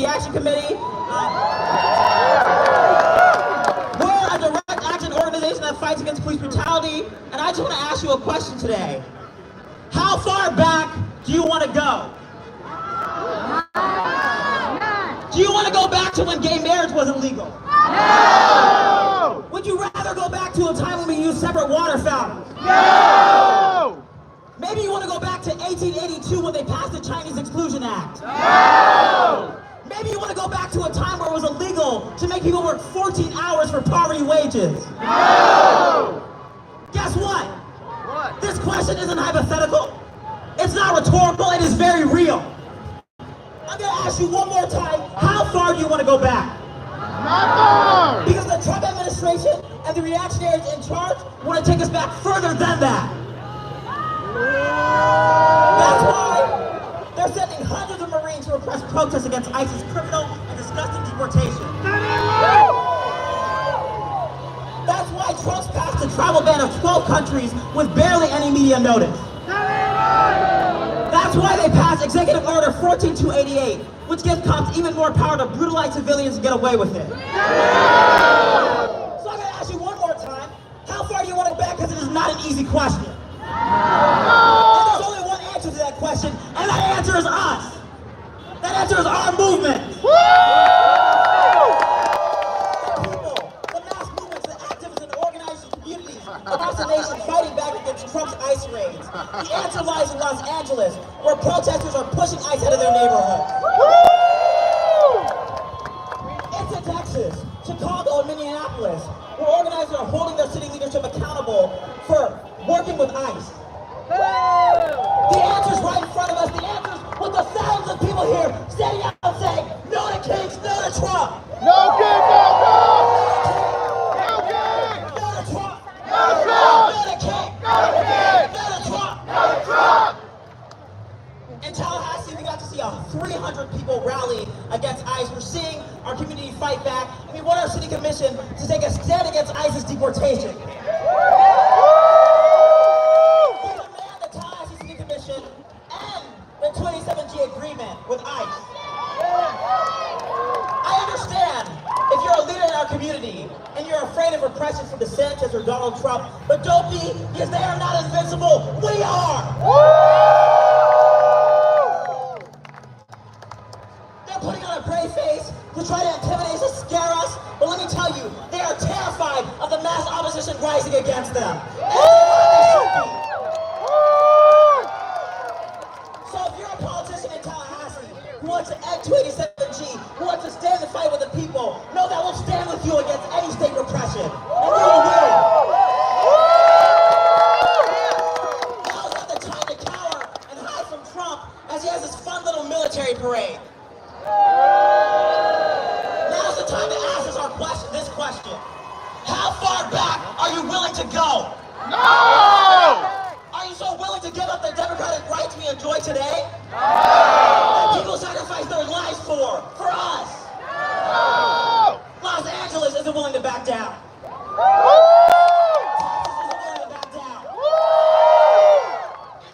CD Action Committee. We're a direct action organization that fights against police brutality, and I just want to ask you a question today. How far back do you want to go? Do you want to go back to when gay marriage wasn't legal? No! Would you rather go back to a time when we used separate water fountains? No! Maybe you want to go back to 1882 when they passed the Chinese Exclusion Act? No! Maybe you want to go back to a time where it was illegal to make people work 14 hours for poverty wages? No! Guess what? What? This question isn't hypothetical. It's not rhetorical, it is very real. I'm going to ask you one more time, how far do you want to go back? Not far! Because the Trump administration and the reactionaries in charge want to take us back further than that. That's why they're sending hundreds of Marines to repress protests against ISIS' criminal and disgusting deportation. That's why Trump's passed a travel ban of 12 countries with barely any media notice. That's why they passed Executive Order 14288, which gives cops even more power to brutalize civilians and get away with it. So I'm going to ask you one more time, how far do you want to go back? Because it is not an easy question. And there's only one answer to that question, and that answer is us. That answer is our movement. The people, the mass movements, the activists and organized communities across the nation fighting back against Trump's ICE raids. The answer lies in Los Angeles, where protesters are pushing ICE out of their neighborhood. It's in Texas, Chicago, and Minneapolis, where organizers are holding their city leadership accountable for working with ICE. The answer's right in front of us. The answer's with the thousands of people here standing out and saying, no to Kings, no to Trump. No king, no Trump! No king! No to Trump. No Trump! No to King. No king! No to Trump. No Trump! In Tallahassee, we got to see 300 people rally against ICE. We're seeing our community fight back. And we want our city commission to take a stand against ICE's deportation. We demand the Tallahassee City Commission and the 27G agreement with ICE. I understand if you're a leader in our community and you're afraid of repression from DeSantis or Donald Trump, but don't be, because they are not invincible. We are. Putting on a brave face to try to intimidate us, scare us, but let me tell you, they are terrified of the mass opposition rising against them. So if you're a politician in Tallahassee who wants to end 287G, who wants to stand and fight with the people, know that we'll stand with you against any state repression, and we will win. Now's not the time to cower and hide from Trump as he has his fun little military parade. Now's the time to ask us this question. How far back are you willing to go? No! Are you so willing to give up the democratic rights we enjoy today? No! That people sacrifice their lives for us? No! Los Angeles isn't willing to back down. Texas isn't willing to back down.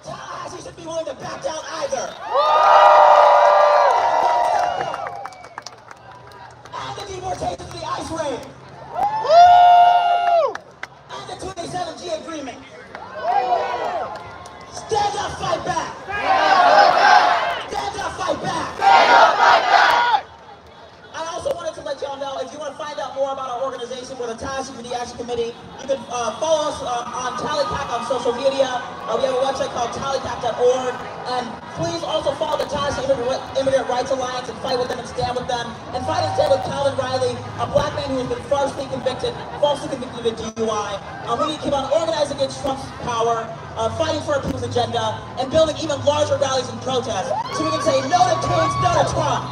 Tallahassee shouldn't be willing to back down either. Deportation to the ICE raid. And the 27G agreement. Stand up, fight back. Stand up, fight back. Stand up, fight back! I also wanted to let y'all know, if you want to find out more about our organization, we're the Tallahassee CD Action Committee. You can follow us on TallyCac on social media. We have a website called tallycac.org. And please also follow the Tallahassee Immigrant Rights Alliance and fight with them and stand with them. And fight and stand with Calvin Riley, a black man who has been falsely convicted of a DUI. We need to keep on organizing against Trump's power, fighting for our people's agenda, and building even larger rallies and protests so we can say no to Kings, no to Trump.